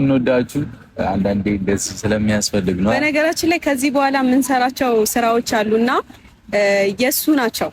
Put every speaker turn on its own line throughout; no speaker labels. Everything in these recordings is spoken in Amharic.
ስለምንወዳችሁ አንዳንዴ እንደዚህ ስለሚያስፈልግ ነው።
በነገራችን ላይ ከዚህ በኋላ የምንሰራቸው ስራዎች አሉና የሱ ናቸው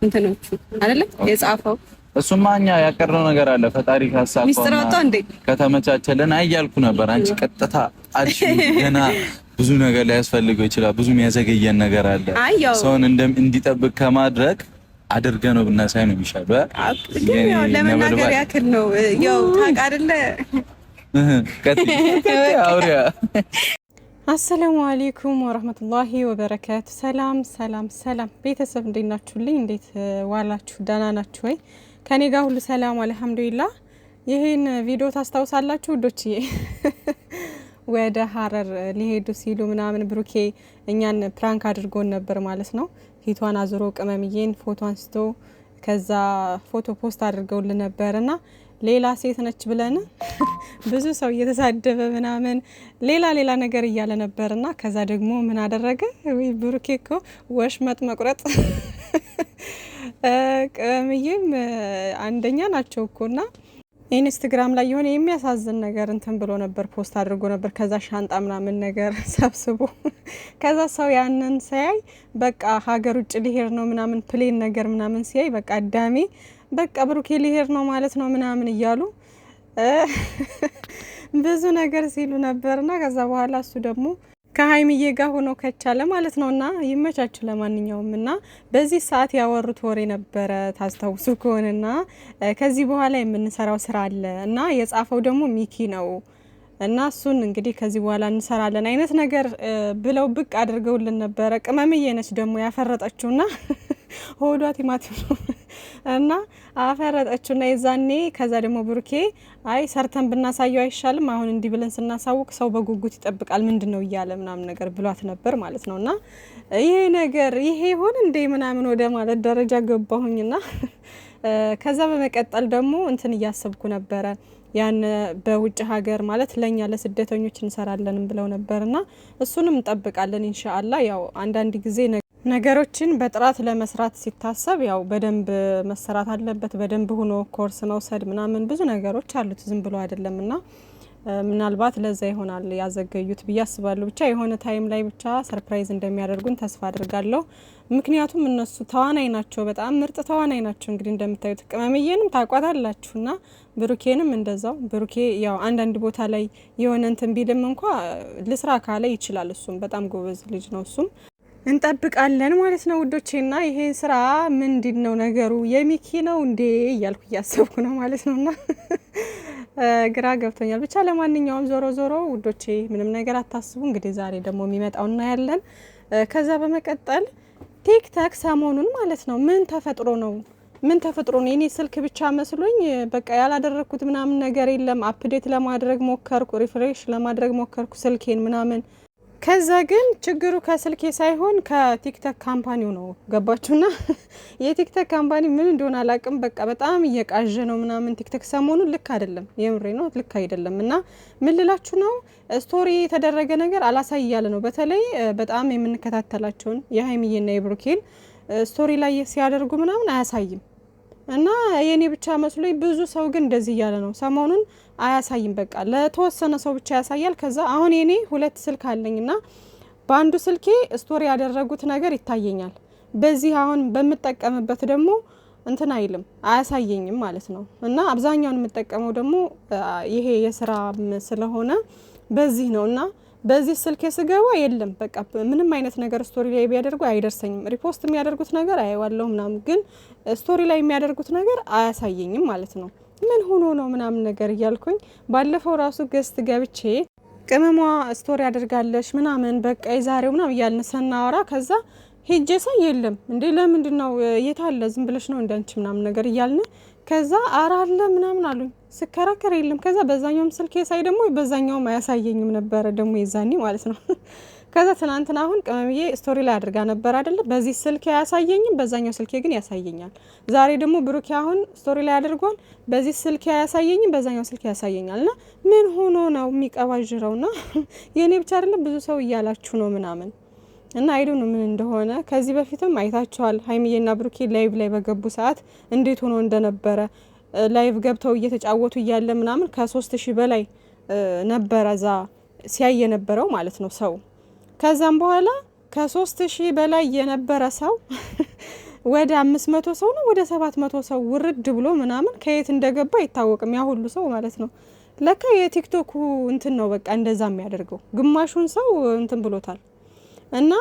እንትኖቹ አይደለ የጻፈው።
እሱማ እኛ ያቀረው ነገር አለ። ፈጣሪ ካሳፈው ከተመቻቸልን አያልኩ ነበር። አንቺ ቀጥታ አልሽ ገና ብዙ ነገር ሊያስፈልገው ይችላል። ብዙ የሚያዘገየን ነገር አለ። ሰውን እንዲጠብቅ ከማድረግ አድርገነው ብናሳይ ነው የሚሻለው።
ለመናገር ያክል ነው። ያው ታውቃለህ
አውሪያ
አሰላሙ አለይኩም ወራህመቱላሂ ወበረካቱ። ሰላም ቤተሰብ እንዴት ናችሁልኝ? እንዴት ዋላችሁ? ደህና ናችሁ ወይ? ከኔ ጋር ሁሉ ሰላም አልሐምዱሊላህ። ይሄን ቪዲዮ ታስታውሳላችሁ ውዶችዬ? ወደ ሀረር ሊሄዱ ሲሉ ምናምን ብሩኬ እኛን ፕራንክ አድርጎን ነበር ማለት ነው። ፊቷን አዝሮ ቅመምዬን ፎቶ አንስቶ ከዛ ፎቶ ፖስት አድርገውልን ነበርና ሌላ ሴት ነች ብለን ብዙ ሰው እየተሳደበ ምናምን ሌላ ነገር እያለ ነበርና ከዛ ደግሞ ምን አደረገ? ወይ ብሩኬ እኮ ወሽመጥ መቁረጥ ቅመምዬም አንደኛ ናቸው እኮና ኢንስታግራም ላይ የሆነ የሚያሳዝን ነገር እንትን ብሎ ነበር፣ ፖስት አድርጎ ነበር። ከዛ ሻንጣ ምናምን ነገር ሰብስቦ ከዛ ሰው ያንን ሲያይ በቃ ሀገር ውጭ ሊሄድ ነው ምናምን ፕሌን ነገር ምናምን ሲያይ በቃ አዳሜ በቃ ብሩኬ ሊሄድ ነው ማለት ነው ምናምን እያሉ ብዙ ነገር ሲሉ ነበርና ከዛ በኋላ እሱ ደግሞ ከሀይሚዬ ጋር ሆኖ ከቻለ ማለት ነውና ይመቻችሁ። ለማንኛውም እና በዚህ ሰዓት ያወሩት ወሬ ነበረ ታስታውሱ ከሆነና ከዚህ በኋላ የምንሰራው ስራ አለ እና የጻፈው ደግሞ ሚኪ ነው እና እሱን እንግዲህ ከዚህ በኋላ እንሰራለን አይነት ነገር ብለው ብቅ አድርገውልን ነበረ። ቅመምዬ ነች ደግሞ ያፈረጠችውና ሆዷ ቲማቲም ነው እና አፈረጠችውና የዛኔ ከዛ ደግሞ ብሩኬ አይ ሰርተን ብናሳየው አይሻልም? አሁን እንዲህ ብለን ስናሳውቅ ሰው በጉጉት ይጠብቃል ምንድነው እያለ ምናምን ነገር ብሏት ነበር ማለት ነውና ይሄ ነገር ይሄ ሆነ እንደ ምናምን ወደ ማለት ደረጃ ገባሁኝና ከዛ በመቀጠል ደግሞ እንትን እያሰብኩ ነበረ ያን በውጭ ሀገር ማለት ለኛ ለስደተኞች እንሰራለን ብለው ነበርና እሱንም እንጠብቃለን ኢንሻአላህ። ያው አንዳንድ ጊዜ ነገሮችን በጥራት ለመስራት ሲታሰብ ያው በደንብ መሰራት አለበት። በደንብ ሆኖ ኮርስ መውሰድ ምናምን ብዙ ነገሮች አሉት፣ ዝም ብሎ አይደለምና ምናልባት ለዛ ይሆናል ያዘገዩት ብዬ አስባለሁ። ብቻ የሆነ ታይም ላይ ብቻ ሰርፕራይዝ እንደሚያደርጉን ተስፋ አድርጋለሁ። ምክንያቱም እነሱ ተዋናይ ናቸው፣ በጣም ምርጥ ተዋናይ ናቸው። እንግዲህ እንደምታዩት ቅመምዬንም ታቋታላችሁና ብሩኬንም እንደዛው። ብሩኬ ያው አንዳንድ ቦታ ላይ የሆነ እንትን ቢልም እንኳ ልስራ ካለ ይችላል። እሱም በጣም ጎበዝ ልጅ ነው። እሱም እንጠብቃለን ማለት ነው ውዶቼና ይሄ ስራ ምንድነው ነገሩ የሚኪ ነው እንዴ እያልኩ እያሰብኩ ነው ማለት ነውና ግራ ገብቶኛል። ብቻ ለማንኛውም ዞሮ ውዶቼ ምንም ነገር አታስቡ። እንግዲህ ዛሬ ደግሞ የሚመጣው እናያለን። ከዛ በመቀጠል ቲክቶክ ሰሞኑን ማለት ነው ምን ተፈጥሮ ነው የኔ ስልክ ብቻ መስሎኝ በቃ ያላደረኩት ምናምን ነገር የለም። አፕዴት ለማድረግ ሞከርኩ፣ ሪፍሬሽ ለማድረግ ሞከርኩ ስልኬን ምናምን። ከዛ ግን ችግሩ ከስልኬ ሳይሆን ከቲክቶክ ካምፓኒው ነው። ገባችሁና የቲክቶክ ካምፓኒ ምን እንደሆነ አላቅም። በቃ በጣም እየቃዠ ነው ምናምን። ቲክቶክ ሰሞኑን ልክ አይደለም፣ የምሬ ነው ልክ አይደለም። እና ምን ልላችሁ ነው ስቶሪ የተደረገ ነገር አላሳይ እያለ ነው። በተለይ በጣም የምንከታተላቸውን የሀይሚዬና የብሩኬን ስቶሪ ላይ ሲያደርጉ ምናምን አያሳይም። እና የኔ ብቻ መስሎኝ ብዙ ሰው ግን እንደዚህ እያለ ነው ሰሞኑን አያሳይም። በቃ ለተወሰነ ሰው ብቻ ያሳያል። ከዛ አሁን የኔ ሁለት ስልክ አለኝና በአንዱ ስልኬ ስቶሪ ያደረጉት ነገር ይታየኛል። በዚህ አሁን በመጠቀምበት ደግሞ እንትን አይልም አያሳየኝም ማለት ነው። እና አብዛኛውን የምጠቀመው ደግሞ ይሄ የስራ ስለሆነ በዚህ ነውና በዚህ ስልክ ስገባ የለም በቃ ምንም አይነት ነገር ስቶሪ ላይ ቢያደርጉ አይደርሰኝም። ሪፖስት የሚያደርጉት ነገር አየዋለሁ ምናምን፣ ግን ስቶሪ ላይ የሚያደርጉት ነገር አያሳየኝም ማለት ነው። ምን ሆኖ ነው ምናምን ነገር እያልኩኝ ባለፈው ራሱ ገስት ገብቼ ቅመሟ ስቶሪ አድርጋለሽ ምናምን በቃ የዛሬው ምናምን እያልን ስናወራ ከዛ ሄጄ ሳይ የለም እንዴ ለምንድነው የታለ ዝም ብለሽ ነው እንዳንቺ ምናምን ነገር እያልን ከዛ አራለ ምናምን አሉኝ። ስከራከር የለም። ከዛ በዛኛውም ስልኬ ሳይ ደግሞ በዛኛውም አያሳየኝም ነበረ ደግሞ የዛኔ ማለት ነው። ከዛ ትናንትና አሁን ቅመምዬ ስቶሪ ላይ አድርጋ ነበር አይደለ? በዚህ ስልኬ አያሳየኝም፣ በዛኛው ስልኬ ግን ያሳየኛል። ዛሬ ደግሞ ብሩኬ አሁን ስቶሪ ላይ አድርጓል። በዚህ ስልኬ አያሳየኝም፣ በዛኛው ስልኬ ያሳየኛልና ምን ሆኖ ነው የሚቀባጅረውና የኔ ብቻ አይደለም ብዙ ሰው እያላችሁ ነው ምናምን እና አይዶ ነው ምን እንደሆነ። ከዚህ በፊትም አይታችኋል ሀይሚዬና ብሩኬ ላይቭ ላይ በገቡ ሰዓት እንዴት ሆኖ እንደነበረ ላይቭ ገብተው እየተጫወቱ እያለ ምናምን ከ3000 በላይ ነበረ እዛ ሲያይ የነበረው ማለት ነው ሰው። ከዛም በኋላ ከ3000 በላይ የነበረ ሰው ወደ 500 ሰው ነው ወደ 700 ሰው ውርድ ብሎ ምናምን ከየት እንደገባ አይታወቅም። ያ ሁሉ ሰው ማለት ነው። ለካ የቲክቶክ እንትን ነው በቃ እንደዛ የሚያደርገው። ግማሹን ሰው እንትን ብሎታል። እና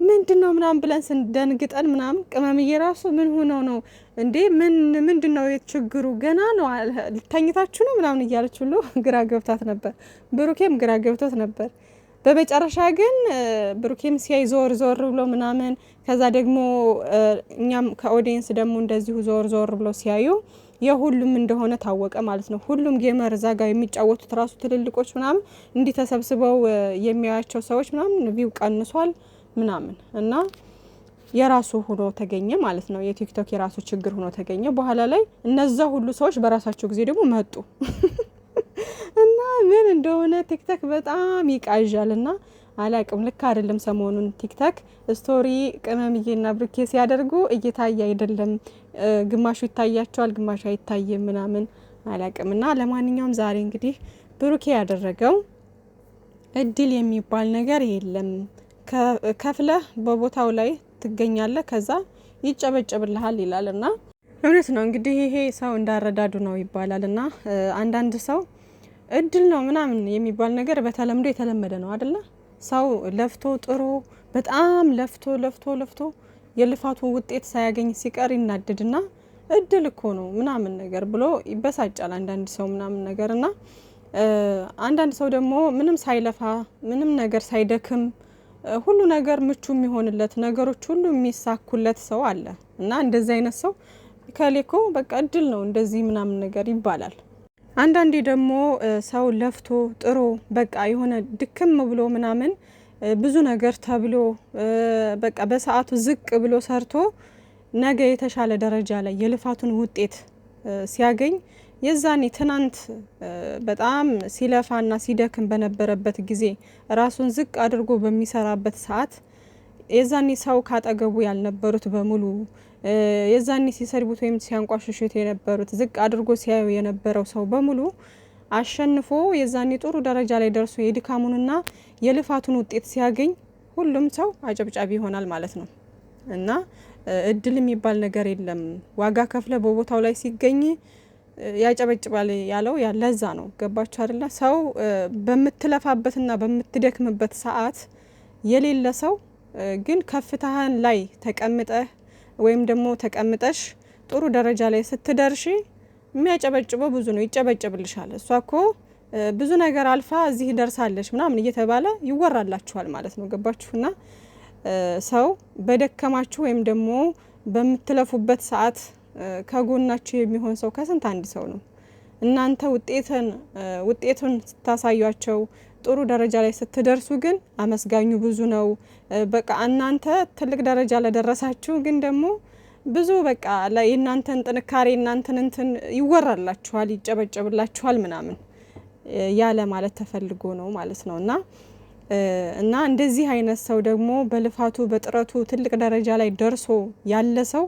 ምንድነው ምናምን ብለን ስንደንግጠን ምናምን ቅመምዬ ራሱ ምን ሆነው ነው እንዴ ምንድነው የችግሩ ገና ነው ተኝታችሁ ነው ምናምን እያለች ሁሉ ግራ ገብታት ነበር። ብሩኬም ግራ ገብቶት ነበር። በመጨረሻ ግን ብሩኬም ሲያይ ዞር ዞር ብሎ ምናምን ከዛ ደግሞ እኛም ከኦዲየንስ ደግሞ እንደዚሁ ዞር ዞር ብሎ ሲያዩ የሁሉም እንደሆነ ታወቀ ማለት ነው። ሁሉም ጌመር እዛ ጋር የሚጫወቱት ራሱ ትልልቆች ምናምን እንዲህ ተሰብስበው የሚያያቸው ሰዎች ምናምን ቪው ቀንሷል ምናምን እና የራሱ ሆኖ ተገኘ ማለት ነው። የቲክቶክ የራሱ ችግር ሆኖ ተገኘ። በኋላ ላይ እነዛ ሁሉ ሰዎች በራሳቸው ጊዜ ደግሞ መጡ እና ምን እንደሆነ ቲክቶክ በጣም ይቃዣልና አላቅም። ልክ አይደለም። ሰሞኑን ቲክቶክ ስቶሪ ቅመምዬና ብሩኬ ሲያደርጉ እየታየ አይደለም። ግማሹ ይታያቸዋል፣ ግማሹ አይታይም ምናምን አላቅምና ለማንኛውም ዛሬ እንግዲህ ብሩኬ ያደረገው እድል የሚባል ነገር የለም። ከፍለህ በቦታው ላይ ትገኛለህ፣ ከዛ ይጨበጨብልሃል ይላልና እውነት ነው። እንግዲህ ይሄ ሰው እንዳረዳዱ ነው ይባላልና አንዳንድ ሰው እድል ነው ምናምን የሚባል ነገር በተለምዶ የተለመደ ነው አይደለ? ሰው ለፍቶ ጥሮ በጣም ለፍቶ የልፋቱ ውጤት ሳያገኝ ሲቀር ይናደድና እድል እኮ ነው ምናምን ነገር ብሎ ይበሳጫል አንዳንድ ሰው ምናምን ነገርና አንዳንድ ሰው ደግሞ ምንም ሳይለፋ ምንም ነገር ሳይደክም ሁሉ ነገር ምቹ የሚሆንለት ነገሮች ሁሉ የሚሳኩለት ሰው አለ እና እንደዚህ አይነት ሰው ከሌኮ በቃ እድል ነው እንደዚህ ምናምን ነገር ይባላል። አንዳንዴ ደግሞ ሰው ለፍቶ ጥሮ በቃ የሆነ ድክም ብሎ ምናምን ብዙ ነገር ተብሎ በቃ በሰዓቱ ዝቅ ብሎ ሰርቶ ነገ የተሻለ ደረጃ ላይ የልፋቱን ውጤት ሲያገኝ የዛኔ ትናንት በጣም ሲለፋና ሲደክም በነበረበት ጊዜ ራሱን ዝቅ አድርጎ በሚሰራበት ሰዓት የዛኔ ሰው ካጠገቡ ያልነበሩት በሙሉ የዛኔ ሲሰድቡት ወይም ሲያንቋሽሹት የነበሩት ዝቅ አድርጎ ሲያዩ የነበረው ሰው በሙሉ አሸንፎ የዛኔ ጥሩ ደረጃ ላይ ደርሶ የድካሙንና የልፋቱን ውጤት ሲያገኝ ሁሉም ሰው አጨብጫቢ ይሆናል ማለት ነው። እና እድል የሚባል ነገር የለም። ዋጋ ከፍለ በቦታው ላይ ሲገኝ ያጨበጭባል ያለው ያለዛ ነው። ገባችሁ አይደለ? ሰው በምትለፋበትና በምትደክምበት ሰዓት የሌለ ሰው ግን ከፍታህን ላይ ተቀምጠህ ወይም ደግሞ ተቀምጠሽ ጥሩ ደረጃ ላይ ስትደርሺ የሚያጨበጭበው ብዙ ነው፣ ይጨበጭብልሻል። እሷ እኮ ብዙ ነገር አልፋ እዚህ ደርሳለች ምናምን እየተባለ ይወራላችኋል ማለት ነው። ገባችሁና ሰው በደከማችሁ ወይም ደግሞ በምትለፉበት ሰዓት ከጎናችሁ የሚሆን ሰው ከስንት አንድ ሰው ነው። እናንተ ውጤቱን ስታሳዩቸው ጥሩ ደረጃ ላይ ስትደርሱ ግን አመስጋኙ ብዙ ነው። በቃ እናንተ ትልቅ ደረጃ ለደረሳችሁ ግን ደግሞ ብዙ በቃ የእናንተን ጥንካሬ እናንተን እንትን ይወራላችኋል፣ ይጨበጨብላችኋል ምናምን ያለ ማለት ተፈልጎ ነው ማለት ነው። እና እንደዚህ አይነት ሰው ደግሞ በልፋቱ በጥረቱ ትልቅ ደረጃ ላይ ደርሶ ያለ ሰው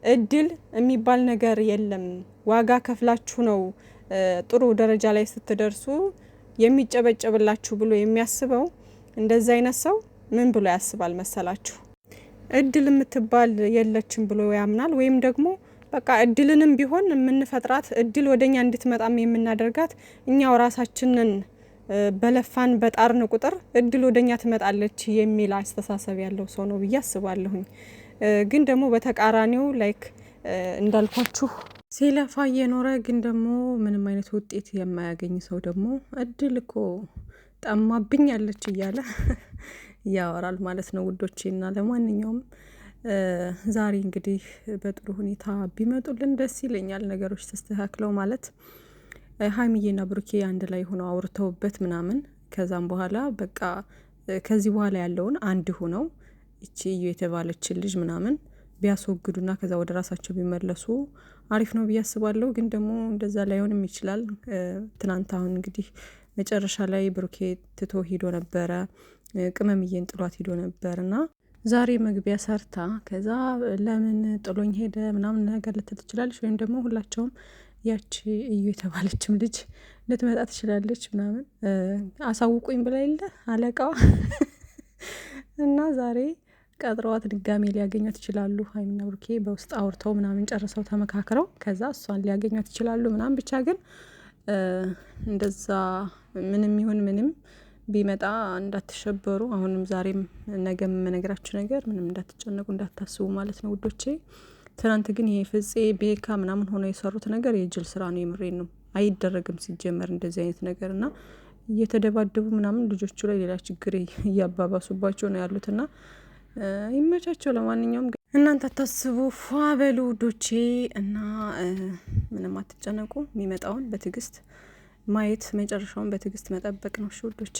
እድል የሚባል ነገር የለም፣ ዋጋ ከፍላችሁ ነው ጥሩ ደረጃ ላይ ስትደርሱ የሚጨበጨብላችሁ ብሎ የሚያስበው እንደዚህ አይነት ሰው ምን ብሎ ያስባል መሰላችሁ? እድል የምትባል የለችም ብሎ ያምናል። ወይም ደግሞ በቃ እድልንም ቢሆን የምንፈጥራት እድል ወደኛ እንድትመጣም የምናደርጋት እኛው ራሳችንን በለፋን በጣርን ቁጥር እድል ወደኛ ትመጣለች የሚል አስተሳሰብ ያለው ሰው ነው ብዬ አስባለሁኝ። ግን ደግሞ በተቃራኒው ላይክ እንዳልኳችሁ ሲለፋ እየኖረ ግን ደግሞ ምንም አይነት ውጤት የማያገኝ ሰው ደግሞ እድል እኮ ጠማብኝ ያለች እያለ ያወራል ማለት ነው ውዶቼና ለማንኛውም ዛሬ እንግዲህ በጥሩ ሁኔታ ቢመጡልን ደስ ይለኛል። ነገሮች ተስተካክለው ማለት ሀይሚዬና ብሩኬ አንድ ላይ ሆነው አውርተውበት ምናምን ከዛም በኋላ በቃ ከዚህ በኋላ ያለውን አንድ ሆነው እቺ እዩ የተባለችን ልጅ ምናምን ቢያስወግዱና ከዛ ወደ ራሳቸው ቢመለሱ አሪፍ ነው ብዬ አስባለሁ። ግን ደግሞ እንደዛ ላይሆንም ይችላል። ትናንት አሁን እንግዲህ መጨረሻ ላይ ብሩኬ ትቶ ሂዶ ነበረ፣ ቅመምዬን ጥሏት ሂዶ ነበርና ዛሬ መግቢያ ሰርታ ከዛ ለምን ጥሎኝ ሄደ ምናምን ነገር ልትል ትችላለች። ወይም ደግሞ ሁላቸውም ያቺ እዩ የተባለችም ልጅ ልትመጣ ትችላለች ምናምን አሳውቁኝ ብላ የለ አለቃዋ እና ዛሬ ቀጥረዋት ድጋሜ ሊያገኟት ይችላሉ። ሀይሚና ብሩኬ በውስጥ አውርተው ምናምን ጨርሰው ተመካክረው ከዛ እሷን ሊያገኟት ይችላሉ ምናምን። ብቻ ግን እንደዛ ምንም ይሁን ምንም ቢመጣ እንዳትሸበሩ። አሁንም ዛሬም ነገም የምነግራችሁ ነገር ምንም እንዳትጨነቁ እንዳታስቡ ማለት ነው ውዶቼ። ትናንት ግን ይሄ ፍፄ ቤካ ምናምን ሆነው የሰሩት ነገር የጅል ስራ ነው። የምሬን ነው። አይደረግም ሲጀመር እንደዚህ አይነት ነገር እና እየተደባደቡ ምናምን ልጆቹ ላይ ሌላ ችግር እያባባሱባቸው ነው ያሉትና ይመቻቸው። ለማንኛውም እናንተ አታስቡ፣ ፏ በሉ ውዶቼ እና ምንም አትጨነቁ። የሚመጣውን በትዕግስት ማየት መጨረሻውን በትዕግስት መጠበቅ ነው ውዶቼ።